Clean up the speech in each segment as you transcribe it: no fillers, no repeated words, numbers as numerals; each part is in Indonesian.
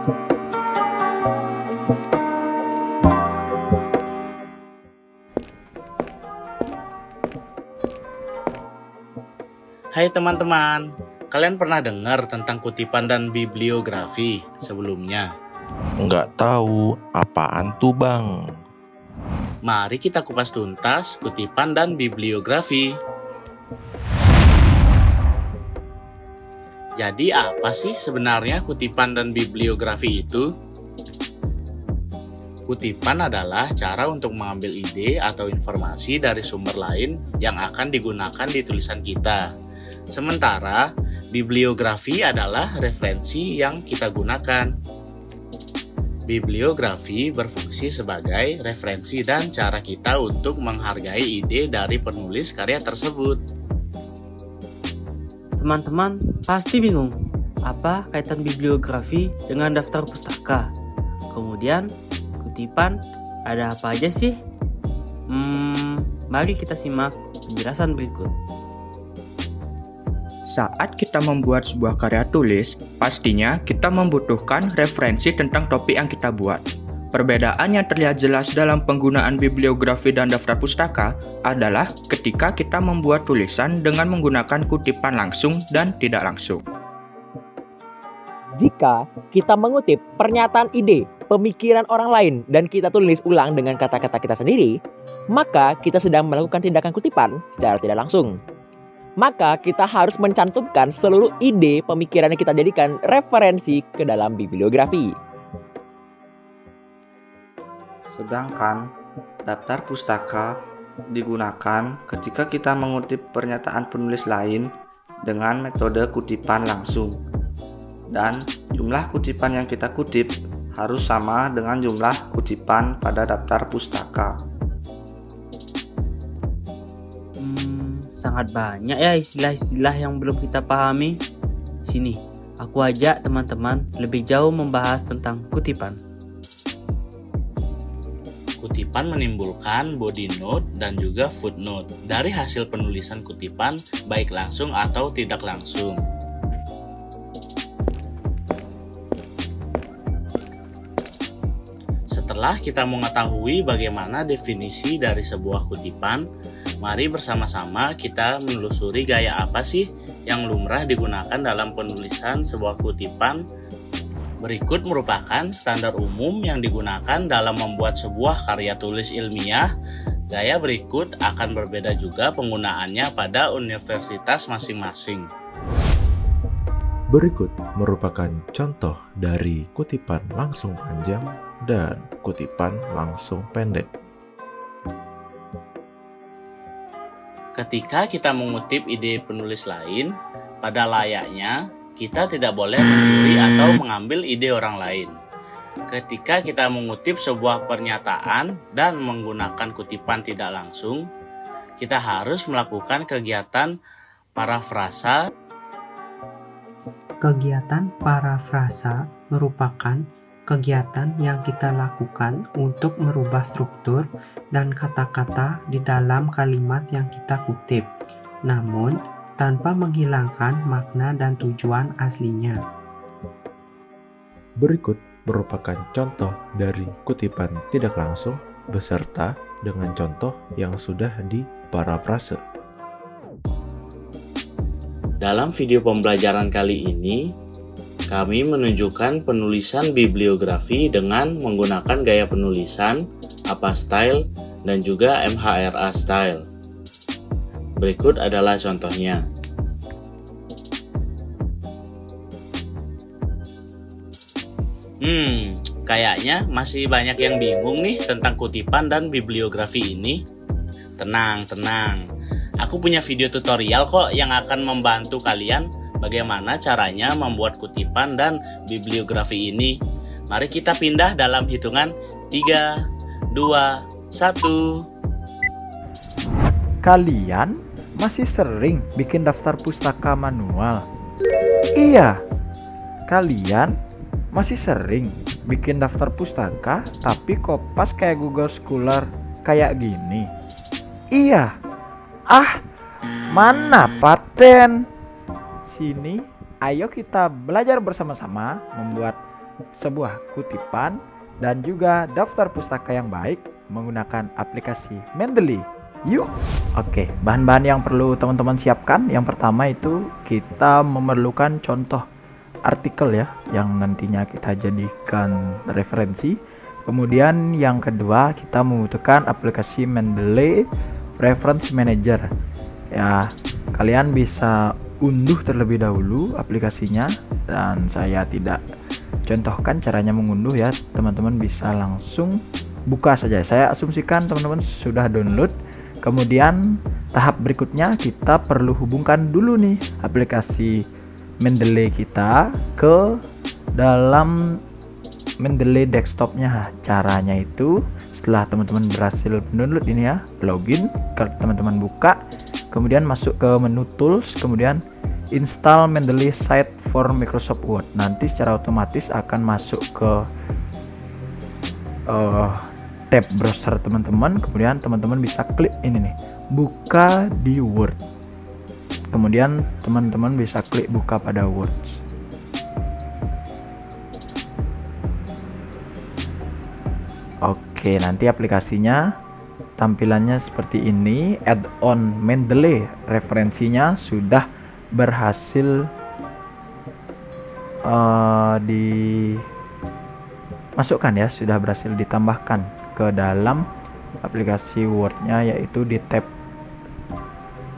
Hai teman-teman, kalian pernah dengar tentang kutipan dan bibliografi sebelumnya? Nggak tahu apaan tuh bang. Mari kita kupas tuntas kutipan dan bibliografi. Jadi apa sih sebenarnya kutipan dan bibliografi itu? Kutipan adalah cara untuk mengambil ide atau informasi dari sumber lain yang akan digunakan di tulisan kita. Sementara, bibliografi adalah referensi yang kita gunakan. Bibliografi berfungsi sebagai referensi dan cara kita untuk menghargai ide dari penulis karya tersebut. Teman-teman pasti bingung, apa kaitan bibliografi dengan daftar pustaka? Kemudian, kutipan ada apa aja sih? Mari kita simak penjelasan berikut. Saat kita membuat sebuah karya tulis, pastinya kita membutuhkan referensi tentang topik yang kita buat. Perbedaan yang terlihat jelas dalam penggunaan bibliografi dan daftar pustaka adalah ketika kita membuat tulisan dengan menggunakan kutipan langsung dan tidak langsung. Jika kita mengutip pernyataan ide, pemikiran orang lain, dan kita tulis ulang dengan kata-kata kita sendiri, maka kita sedang melakukan tindakan kutipan secara tidak langsung. Maka kita harus mencantumkan seluruh ide pemikiran yang kita jadikan referensi ke dalam bibliografi. Sedangkan daftar pustaka digunakan ketika kita mengutip pernyataan penulis lain dengan metode kutipan langsung. Dan jumlah kutipan yang kita kutip harus sama dengan jumlah kutipan pada daftar pustaka. Sangat banyak ya istilah-istilah yang belum kita pahami. Sini, aku ajak teman-teman lebih jauh membahas tentang kutipan. Kutipan menimbulkan body note dan juga footnote dari hasil penulisan kutipan, baik langsung atau tidak langsung. Setelah kita mengetahui bagaimana definisi dari sebuah kutipan, mari bersama-sama kita menelusuri gaya apa sih yang lumrah digunakan dalam penulisan sebuah kutipan. Berikut merupakan standar umum yang digunakan dalam membuat sebuah karya tulis ilmiah. Gaya berikut akan berbeda juga penggunaannya pada universitas masing-masing. Berikut merupakan contoh dari kutipan langsung panjang dan kutipan langsung pendek. Ketika kita mengutip ide penulis lain, pada layaknya kita tidak boleh mencuri atau mengambil ide orang lain. Ketika kita mengutip sebuah pernyataan dan menggunakan kutipan tidak langsung, kita harus melakukan kegiatan parafrasa. Kegiatan parafrasa merupakan kegiatan yang kita lakukan untuk merubah struktur dan kata-kata di dalam kalimat yang kita kutip, namun tanpa menghilangkan makna dan tujuan aslinya. Berikut merupakan contoh dari kutipan tidak langsung beserta dengan contoh yang sudah diparafrase. Dalam video pembelajaran kali ini, kami menunjukkan penulisan bibliografi dengan menggunakan gaya penulisan, APA style, dan juga MHRA style. Berikut adalah contohnya. Kayaknya masih banyak yang bingung nih tentang kutipan dan bibliografi ini. Tenang. Aku punya video tutorial kok yang akan membantu kalian bagaimana caranya membuat kutipan dan bibliografi ini. Mari kita pindah dalam hitungan 3, 2, 1. Kalian masih sering bikin daftar pustaka manual? Iya. Kalian masih sering bikin daftar pustaka tapi kopas kayak Google Scholar kayak gini? Iya. Mana paten? Sini, ayo kita belajar bersama-sama membuat sebuah kutipan dan juga daftar pustaka yang baik menggunakan aplikasi Mendeley. Yuk. Oke, bahan-bahan yang perlu teman-teman siapkan. Yang pertama itu kita memerlukan contoh artikel ya, yang nantinya kita jadikan referensi. Kemudian yang kedua kita membutuhkan aplikasi Mendeley Reference Manager. Ya, kalian bisa unduh terlebih dahulu aplikasinya dan saya tidak contohkan caranya mengunduh ya. Teman-teman bisa langsung buka saja. Saya asumsikan teman-teman sudah download. Kemudian tahap berikutnya kita perlu hubungkan dulu nih aplikasi Mendeley kita ke dalam Mendeley desktopnya. Caranya itu setelah teman-teman berhasil download ini ya, login, kalau teman-teman buka, kemudian masuk ke menu tools, kemudian install Mendeley site for Microsoft Word. Nanti secara otomatis akan masuk ke tab browser teman-teman. Kemudian teman-teman bisa klik ini nih, buka di Word. Kemudian teman-teman bisa klik buka pada Words. Oke, nanti aplikasinya tampilannya seperti ini. Add-on Mendeley referensinya sudah berhasil dimasukkan ya, sudah berhasil ditambahkan ke dalam aplikasi Word-nya, yaitu di tab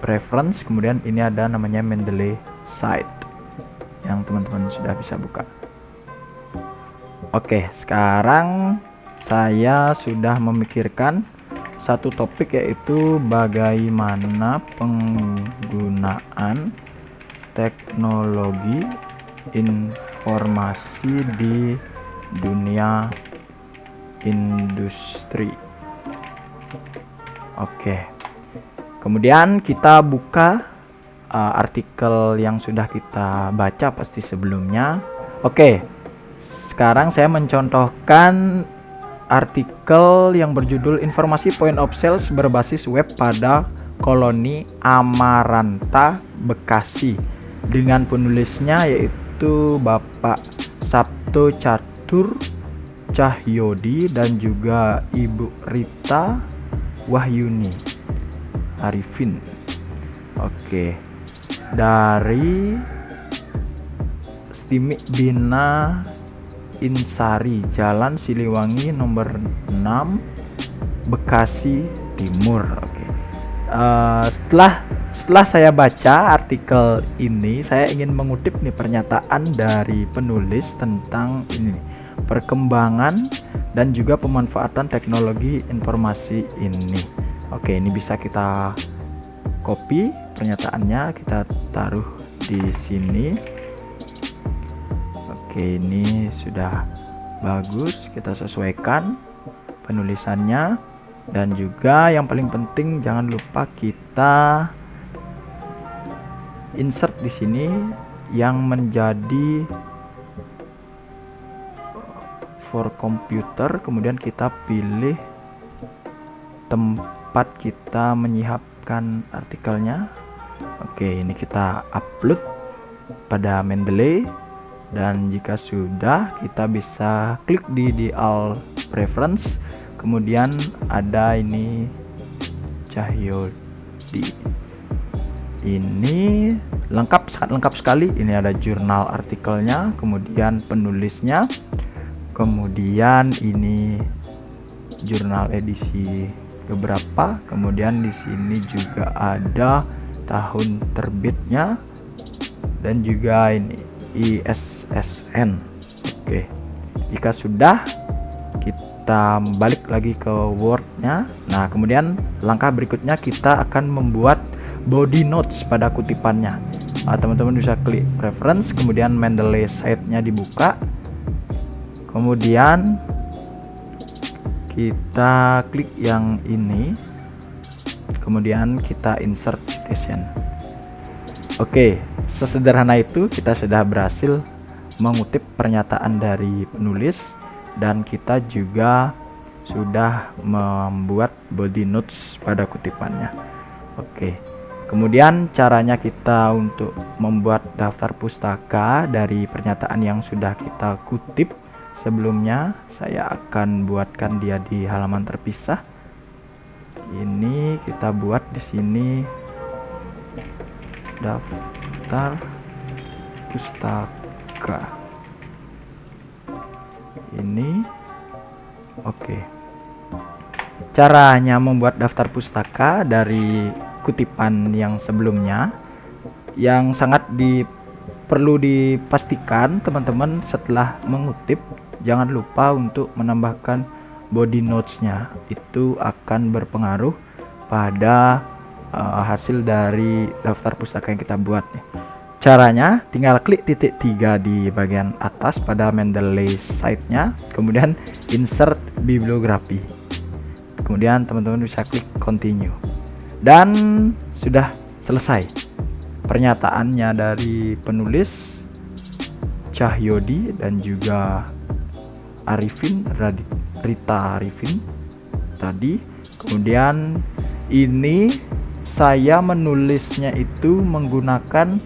Preference. Kemudian ini ada namanya Mendeley Site yang teman-teman sudah bisa buka. Oke, sekarang saya sudah memikirkan satu topik, yaitu bagaimana penggunaan teknologi informasi di dunia industri. Oke. Kemudian kita buka artikel yang sudah kita baca pasti sebelumnya. Oke. Sekarang saya mencontohkan artikel yang berjudul Informasi Point of Sales berbasis web pada koloni Amaranta, Bekasi, dengan penulisnya yaitu Bapak Sabto Catur Cahyodi dan juga Ibu Rita Wahyuni Arifin. Oke. Dari Stimik Bina Insari, Jalan Siliwangi nomor 6, Bekasi Timur. Oke. Setelah saya baca artikel ini, saya ingin mengutip nih pernyataan dari penulis tentang ini, perkembangan dan juga pemanfaatan teknologi informasi ini. Oke, ini bisa kita copy pernyataannya, kita taruh di sini. Oke, ini sudah bagus, kita sesuaikan penulisannya. Dan juga yang paling penting jangan lupa kita insert di sini yang menjadi for computer, kemudian kita pilih tempat kita menyiapkan artikelnya. Oke, ini kita upload pada Mendeley, dan jika sudah kita bisa klik di all preference, kemudian ada ini Cahyodi. Ini lengkap, sangat lengkap sekali. Ini ada jurnal artikelnya, kemudian penulisnya, kemudian ini jurnal edisi beberapa, kemudian di sini juga ada tahun terbitnya dan juga ini ISSN. Oke, jika sudah kita balik lagi ke Word-nya. Nah, kemudian langkah berikutnya kita akan membuat body notes pada kutipannya. Teman-teman bisa klik preference, kemudian Mendeley site-nya dibuka. Kemudian kita klik yang ini, kemudian kita insert citation. Oke, sesederhana itu kita sudah berhasil mengutip pernyataan dari penulis, dan kita juga sudah membuat body notes pada kutipannya. Oke, kemudian caranya kita untuk membuat daftar pustaka dari pernyataan yang sudah kita kutip. Sebelumnya saya akan buatkan dia di halaman terpisah. Ini kita buat di sini daftar pustaka. Ini oke. Caranya membuat daftar pustaka dari kutipan yang sebelumnya yang sangat perlu dipastikan teman-teman setelah mengutip jangan lupa untuk menambahkan body notes-nya. Itu akan berpengaruh pada hasil dari daftar pustaka yang kita buat nih. Caranya tinggal klik titik 3 di bagian atas pada Mendeley site-nya, kemudian insert bibliografi. Kemudian teman-teman bisa klik continue. Dan sudah selesai pernyataannya dari penulis Cahyodi dan juga Rita Arifin tadi. Kemudian ini saya menulisnya itu menggunakan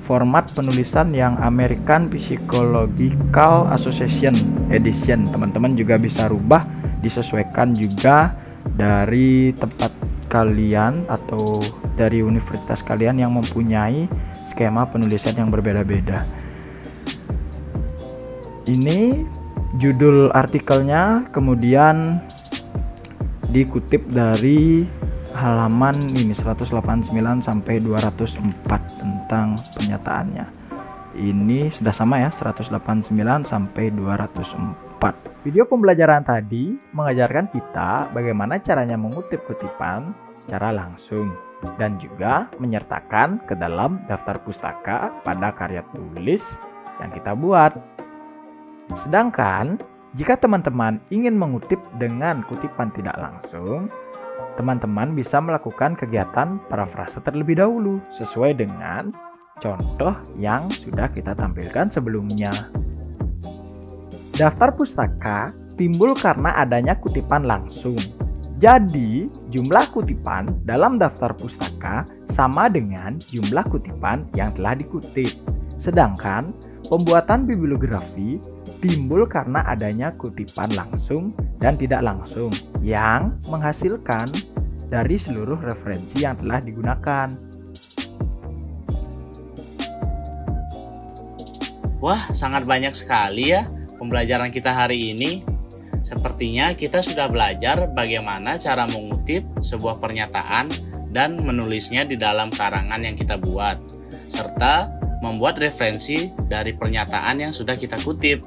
format penulisan yang American Psychological Association Edition. Teman-teman juga bisa rubah, disesuaikan juga dari tempat kalian atau dari universitas kalian yang mempunyai skema penulisan yang berbeda-beda. Ini judul artikelnya, kemudian dikutip dari halaman ini 189 sampai 204 tentang penyataannya. Ini sudah sama ya, 189 sampai 204. Video pembelajaran tadi mengajarkan kita bagaimana caranya mengutip kutipan secara langsung dan juga menyertakan ke dalam daftar pustaka pada karya tulis yang kita buat. Sedangkan jika teman-teman ingin mengutip dengan kutipan tidak langsung, teman-teman bisa melakukan kegiatan parafrase terlebih dahulu sesuai dengan contoh yang sudah kita tampilkan sebelumnya. Daftar pustaka timbul karena adanya kutipan langsung. Jadi, jumlah kutipan dalam daftar pustaka sama dengan jumlah kutipan yang telah dikutip. Sedangkan pembuatan bibliografi timbul karena adanya kutipan langsung dan tidak langsung yang menghasilkan dari seluruh referensi yang telah digunakan. Wah, sangat banyak sekali ya pembelajaran kita hari ini. Sepertinya kita sudah belajar bagaimana cara mengutip sebuah pernyataan dan menulisnya di dalam karangan yang kita buat, serta membuat referensi dari pernyataan yang sudah kita kutip.